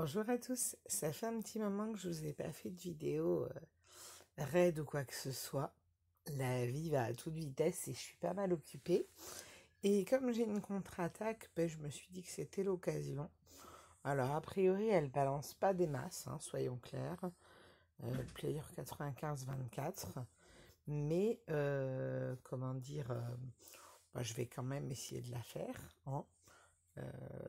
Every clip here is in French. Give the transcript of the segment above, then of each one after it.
Bonjour à tous, ça fait un petit moment que je vous ai pas fait de vidéo raid ou quoi que ce soit. La vie va à toute vitesse et je suis pas mal occupée. Et comme j'ai une contre-attaque, je me suis dit que c'était l'occasion. Alors a priori elle balance pas des masses, hein, soyons clairs. Player 95-24. Mais comment dire, je vais quand même essayer de la faire, hein.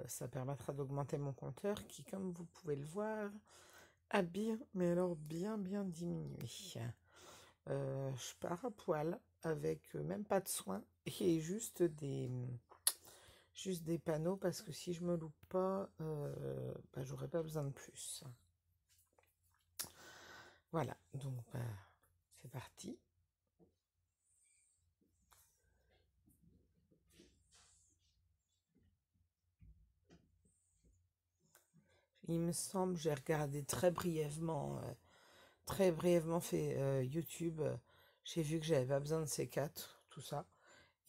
Ça permettra d'augmenter mon compteur qui, comme vous pouvez le voir, a bien, mais alors bien diminué. Je pars à poil avec même pas de soin et juste des panneaux parce que si je me loupe pas, j'aurai pas besoin de plus. Voilà, donc c'est parti. Il me semble, j'ai regardé très brièvement fait YouTube. J'ai vu que j'avais pas besoin de C4, tout ça.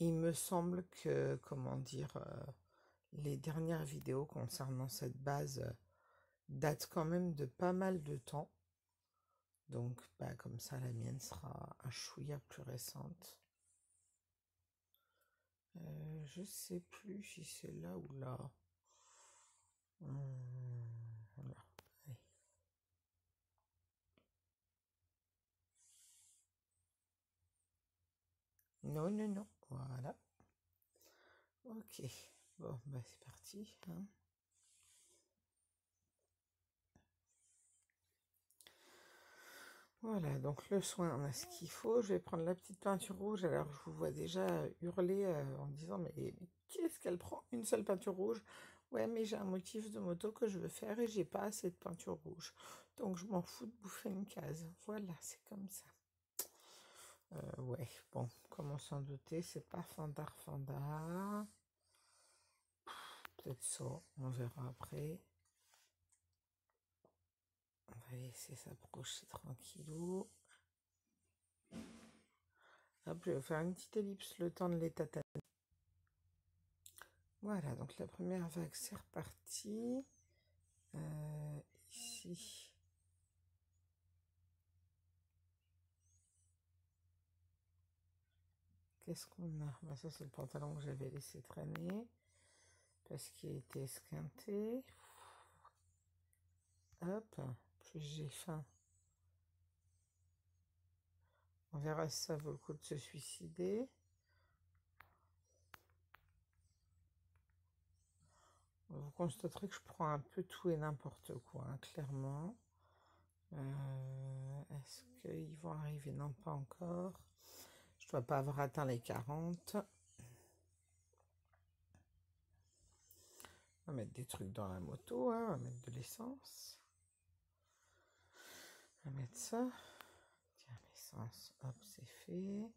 Il me semble que, comment dire, les dernières vidéos concernant cette base datent quand même de pas mal de temps. Donc, comme ça, la mienne sera un chouïa plus récente. Je sais plus si c'est là ou là. Voilà. Allez. Non, non, non. Voilà. Ok. Bon, c'est parti, hein. Voilà, donc le soin, on a ce qu'il faut. Je vais prendre la petite peinture rouge. Alors, je vous vois déjà hurler en disant, mais qu'est-ce qu'elle prend? Une seule peinture rouge? Ouais, mais j'ai un motif de moto que je veux faire et j'ai pas assez de peinture rouge. Donc, je m'en fous de bouffer une case. Voilà, c'est comme ça. Ouais, bon, comme on s'en doutait, c'est pas fandard. Peut-être ça, on verra après. On va laisser s'approcher tranquillou. Hop, je vais faire une petite ellipse le temps de les tataner. Voilà, donc la première vague, c'est reparti. Ici. Qu'est-ce qu'on a? Ça, c'est le pantalon que j'avais laissé traîner. Parce qu'il était esquinté. Hop, plus j'ai faim. On verra si ça vaut le coup de se suicider. Vous constaterez que je prends un peu tout et n'importe quoi, hein, clairement. Est-ce qu'ils vont arriver? Non, pas encore. Je dois pas avoir atteint les 40. On va mettre des trucs dans la moto, hein. On va mettre de l'essence. On va mettre ça. Tiens, l'essence, hop, c'est fait. On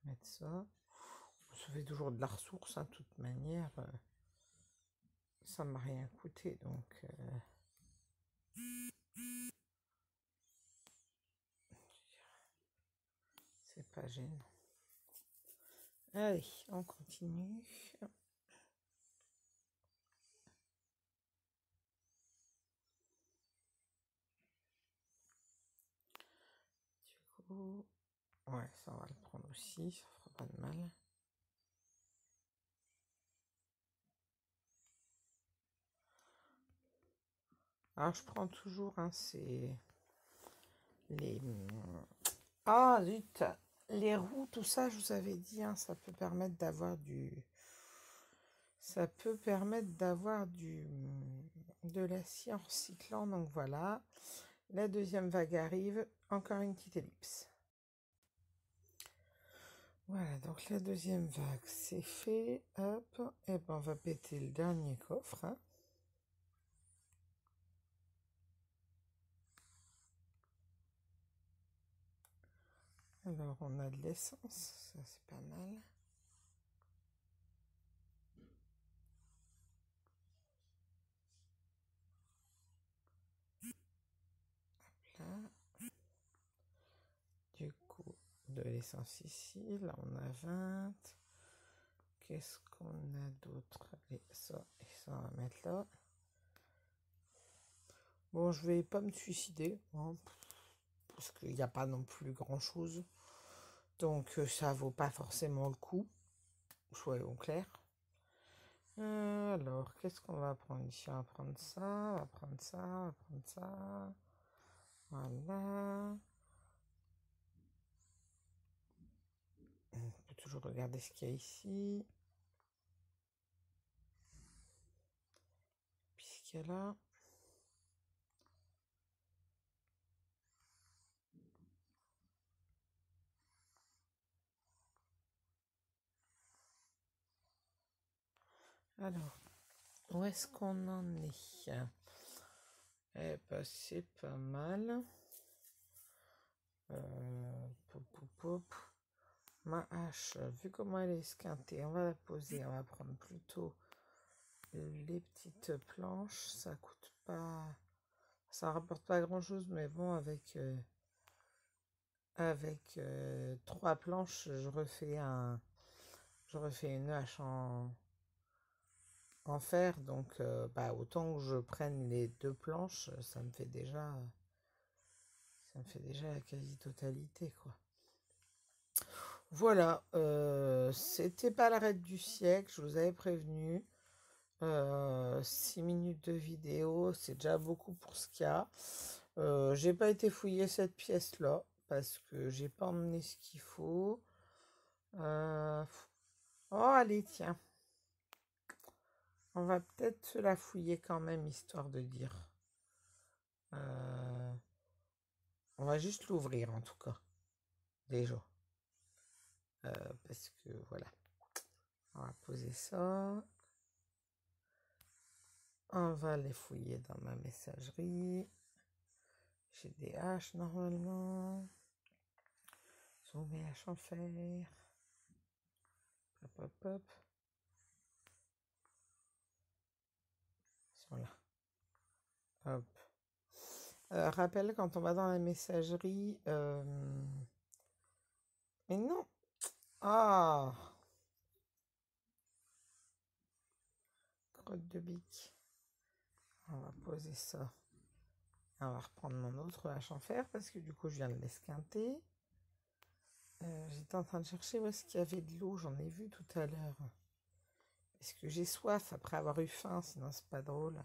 va mettre ça. Ça fait toujours de la ressource, hein, de toute manière. Ça m'a rien coûté, donc... c'est pas gênant. Allez, on continue. Du coup, ouais, ça on va le prendre aussi, ça fera pas de mal. Alors je prends toujours, hein, c'est les... Ah zut, les roues, tout ça, je vous avais dit, hein, ça peut permettre d'avoir du... Ça peut permettre d'avoir de l'acier en recyclant, donc voilà. La deuxième vague arrive, encore une petite ellipse. Voilà, donc la deuxième vague, c'est fait. Hop, et on va péter le dernier coffre, hein. Alors, on a de l'essence, ça c'est pas mal. Hop là. Du coup, de l'essence ici, là on a 20. Qu'est-ce qu'on a d'autre? Et ça, on va mettre là. Bon, je vais pas me suicider, hein, parce qu'il n'y a pas non plus grand-chose. Donc, ça vaut pas forcément le coup. Soyons clairs. Alors, qu'est-ce qu'on va prendre ici? On va prendre ça, on va prendre ça, on va prendre ça. Voilà. On peut toujours regarder ce qu'il y a ici. Puis ce qu'il y a là. Alors, où est-ce qu'on en est? Eh ben, c'est pas mal. Pop, pop, pop. Ma hache, vu comment elle est esquintée, on va la poser. On va prendre plutôt les petites planches. Ça coûte pas... Ça rapporte pas grand-chose, mais bon, avec 3 planches, je refais une hache en fer. Donc, bah, autant que je prenne les 2 planches, ça me fait déjà la quasi-totalité, quoi. Voilà, c'était pas la raid du siècle, je vous avais prévenu. 6 minutes de vidéo, c'est déjà beaucoup pour ce qu'il y a. J'ai pas été fouiller cette pièce-là, parce que j'ai pas emmené ce qu'il faut. Oh, allez, tiens. On va peut-être se la fouiller quand même, histoire de dire. On va juste l'ouvrir, en tout cas. Déjà. Parce que, voilà. On va poser ça. On va les fouiller dans ma messagerie. J'ai des haches normalement. Sont mes haches en fer. Hop, hop, hop. Ils sont là. Hop. Rappel, quand on va dans la messagerie... Mais non. Ah, crotte de bique. On va poser ça. On va reprendre mon autre hache en fer parce que du coup je viens de l'esquinter. J'étais en train de chercher où est-ce qu'il y avait de l'eau. J'en ai vu tout à l'heure. Est-ce que j'ai soif après avoir eu faim? Sinon c'est pas drôle.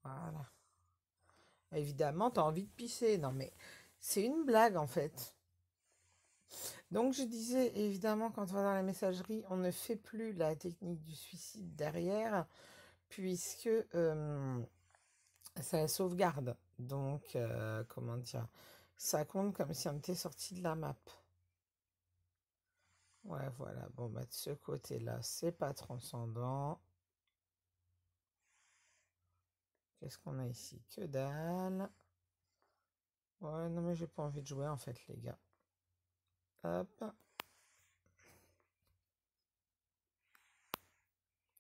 Voilà. Évidemment, t'as envie de pisser. Non mais c'est une blague en fait. Donc je disais, évidemment, quand on va dans la messagerie, on ne fait plus la technique du suicide derrière, puisque ça sauvegarde. Donc, comment dire, ça compte comme si on était sorti de la map. Ouais, voilà. Bon, bah, de ce côté-là, c'est pas transcendant. Qu'est-ce qu'on a ici? Que dalle. Ouais, non, mais j'ai pas envie de jouer, en fait, les gars. Hop.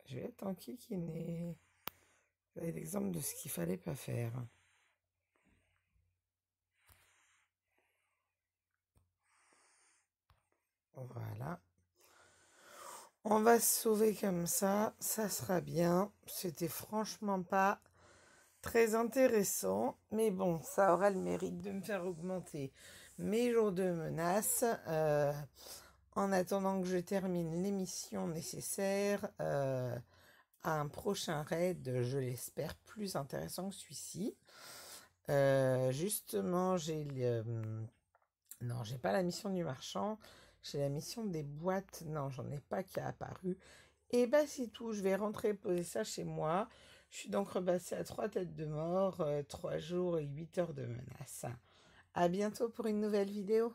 Je vais être en kikiné. Vous avez l'exemple de ce qu'il fallait pas faire. Voilà. On va se sauver comme ça sera bien. C'était franchement pas très intéressant, mais bon, ça aura le mérite de me faire augmenter mes jours de menace. En attendant que je termine les missions nécessaires à un prochain raid, je l'espère, plus intéressant que celui-ci. Justement, non, j'ai pas la mission du marchand. J'ai la mission des boîtes. Non, j'en ai pas qui a apparu. Et bah c'est tout. Je vais rentrer poser ça chez moi. Je suis donc repassée à 3 têtes de mort, 3 jours et 8 heures de menace. À bientôt pour une nouvelle vidéo.